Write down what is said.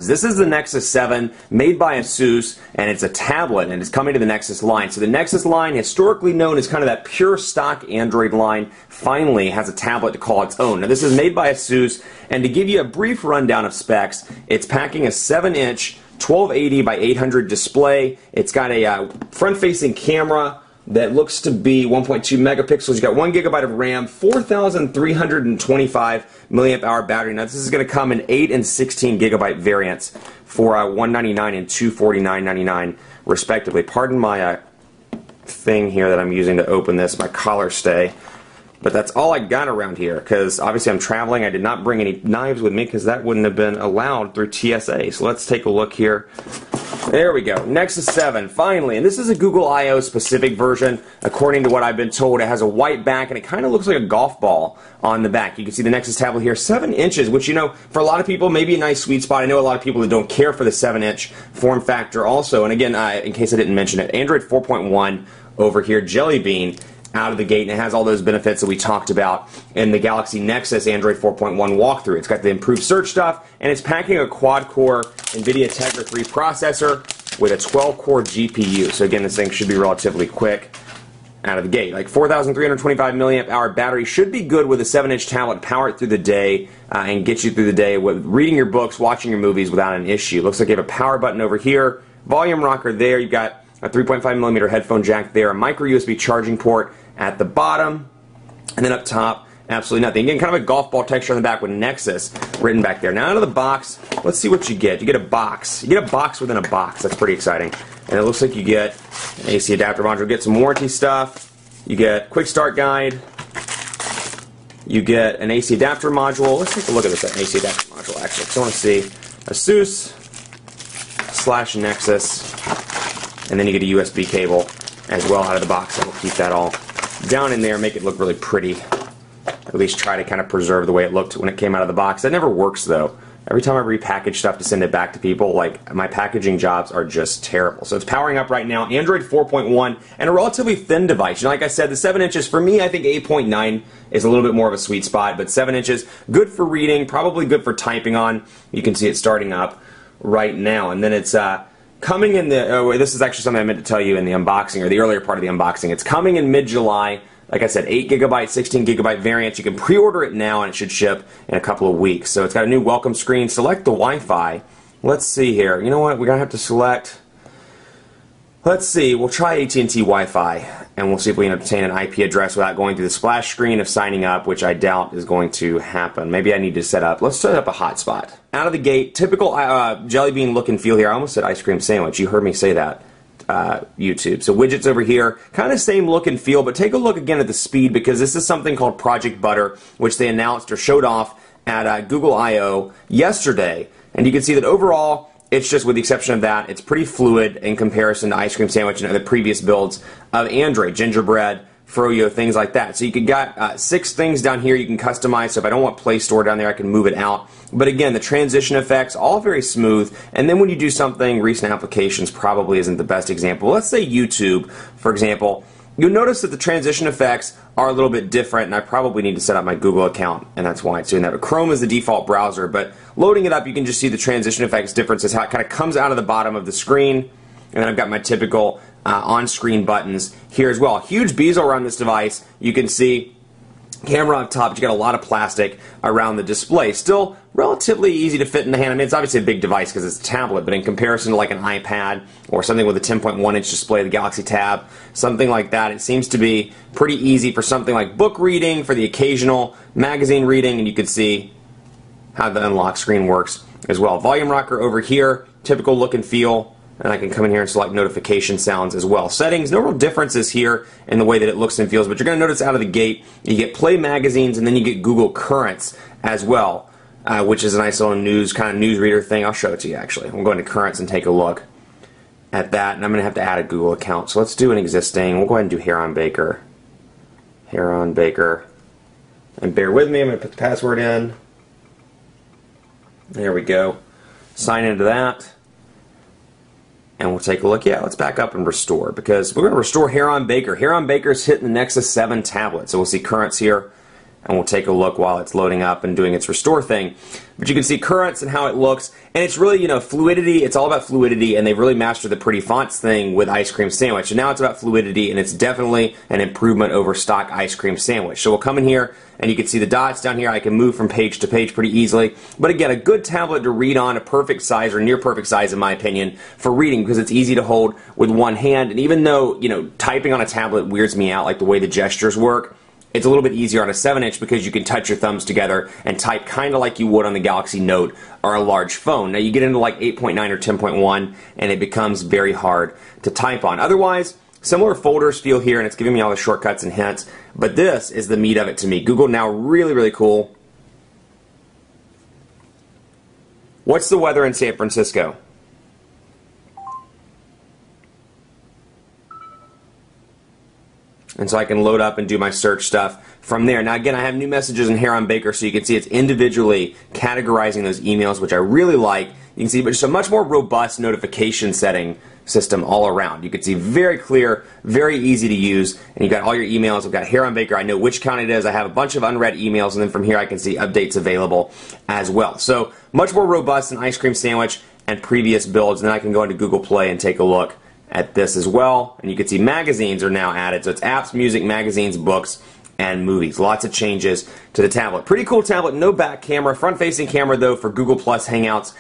tablets. This is the Nexus 7 made by ASUS, and it's a tablet, and it's coming to the Nexus line. So the Nexus line, historically known as kind of that pure stock Android line, finally has a tablet to call its own. Now this is made by ASUS, and to give you a brief rundown of specs, it's packing a 7-inch 1280 by 800 display. It's got a front-facing camera that looks to be 1.2 megapixels. You've got 1 gigabyte of RAM, 4,325 milliamp hour battery. Now this is going to come in 8 and 16 gigabyte variants for $199 and $249.99 respectively. Pardon my thing here that I'm using to open this, my collar stay. But that's all I got around here, because obviously I'm traveling. I did not bring any knives with me because that wouldn't have been allowed through TSA. So let's take a look here. There we go, Nexus 7, finally. And this is a Google I/O specific version. According to what I've been told, it has a white back and it kind of looks like a golf ball on the back. You can see the Nexus tablet here, 7 inches, which, you know, for a lot of people, maybe a nice sweet spot. I know a lot of people that don't care for the 7-inch form factor also. And again, in case I didn't mention it, Android 4.1 over here, Jelly Bean, out of the gate, and it has all those benefits that we talked about in the Galaxy Nexus Android 4.1 walkthrough. It's got the improved search stuff, and it's packing a quad-core NVIDIA Tegra 3 processor with a 12-core GPU. So again, this thing should be relatively quick out of the gate. Like 4,325 milliamp hour battery should be good with a 7-inch tablet. Power it through the day and get you through the day with reading your books, watching your movies without an issue. Looks like you have a power button over here, volume rocker there. You've got a 3.5 millimeter headphone jack there, a micro USB charging port at the bottom, and then up top, absolutely nothing. Again, kind of a golf ball texture on the back with Nexus written back there. Now out of the box, let's see what you get. You get a box. You get a box within a box. That's pretty exciting. And it looks like you get an AC adapter module. You get some warranty stuff. You get quick start guide. You get an AC adapter module. Let's take a look at this AC adapter module actually. So I want to see ASUS/Nexus, and then you get a USB cable as well out of the box. And we'll keep that all down in there, make it look really pretty. At least try to kind of preserve the way it looked when it came out of the box. That never works though. Every time I repackage stuff to send it back to people, like, my packaging jobs are just terrible. So it's powering up right now, Android 4.1, and a relatively thin device. You know, like I said, the 7 inches, for me, I think 8.9 is a little bit more of a sweet spot, but 7 inches, good for reading, probably good for typing on. You can see it starting up right now. And then it's coming in the, this is actually something I meant to tell you in the unboxing, or the earlier part of the unboxing. It's coming in mid-July. Like I said, 8 gigabyte, 16 gigabyte variants. You can pre-order it now and it should ship in a couple of weeks. So it's got a new welcome screen. Select the Wi-Fi. Let's see here. You know what? We're going to have to select, let's see, we'll try AT&T Wi-Fi and we'll see if we can obtain an IP address without going through the splash screen of signing up, which I doubt is going to happen. Maybe I need to set up, let's set up a hotspot. Out of the gate, typical Jelly Bean look and feel here. I almost said ice cream sandwich. You heard me say that. YouTube. So widgets over here, kind of same look and feel, but take a look again at the speed, because this is something called Project Butter, which they announced or showed off at Google I/O yesterday. And you can see that overall, it's just, with the exception of that, it's pretty fluid in comparison to Ice Cream Sandwich and other previous builds of Android, Gingerbread, Froyo, things like that. So you got 6 things down here you can customize. So if I don't want Play Store down there, I can move it out. But again, the transition effects, all very smooth. And then when you do something, recent applications probably isn't the best example. Let's say YouTube, for example. You'll notice that the transition effects are a little bit different, and I probably need to set up my Google account, and that's why it's doing that. But Chrome is the default browser, but loading it up, you can just see the transition effects differences, how it kind of comes out of the bottom of the screen. And then I've got my typical on-screen buttons here as well. Huge bezel around this device. You can see camera up top, but you got a lot of plastic around the display. Still relatively easy to fit in the hand. I mean, it's obviously a big device because it's a tablet, but in comparison to like an iPad or something with a 10.1-inch display, the Galaxy Tab, something like that, it seems to be pretty easy for something like book reading, for the occasional magazine reading, and you can see how the unlock screen works as well. Volume rocker over here, typical look and feel. And I can come in here and select notification sounds as well. Settings, no real differences here in the way that it looks and feels, but you're going to notice out of the gate, you get Play Magazines and then you get Google Currents as well, which is a nice little news, kind of newsreader thing. I'll show it to you actually. We'll go into Currents and take a look at that, and I'm going to have to add a Google account. So let's do an existing. We'll go ahead and do Heron Baker. Heron Baker. And bear with me, I'm going to put the password in. There we go. Sign into that. And we'll take a look. Yeah, let's back up and restore, because we're going to restore Heron Baker. Heron Baker's hitting the Nexus 7 tablet. So we'll see Currents here and we'll take a look while it's loading up and doing its restore thing. But you can see currents and how it looks, and it's really, you know, fluidity. It's all about fluidity, and they've really mastered the pretty fonts thing with Ice Cream Sandwich. And now it's about fluidity, and it's definitely an improvement over stock Ice Cream Sandwich. So we'll come in here, and you can see the dots down here. I can move from page to page pretty easily. But again, a good tablet to read on, a perfect size, or near perfect size in my opinion, for reading, because it's easy to hold with one hand. And even though, you know, typing on a tablet weirds me out, like the way the gestures work, it's a little bit easier on a 7-inch because you can touch your thumbs together and type kind of like you would on the Galaxy Note or a large phone. Now you get into like 8.9 or 10.1 and it becomes very hard to type on. Otherwise, similar folders feel here, and it's giving me all the shortcuts and hints, but this is the meat of it to me. Google Now, really, really cool. What's the weather in San Francisco? And so I can load up and do my search stuff from there. Now again, I have new messages in here on Baker, so you can see it's individually categorizing those emails, which I really like. You can see, but just a much more robust notification setting system all around. You can see very clear, very easy to use, and you've got all your emails. I've got here on Baker, I know which account it is. I have a bunch of unread emails, and then from here I can see updates available as well. So much more robust than Ice Cream Sandwich and previous builds. And then I can go into Google Play and take a look at this as well, and you can see magazines are now added. So it's apps, music, magazines, books, and movies. Lots of changes to the tablet. Pretty cool tablet, no back camera, front-facing camera though for Google Plus Hangouts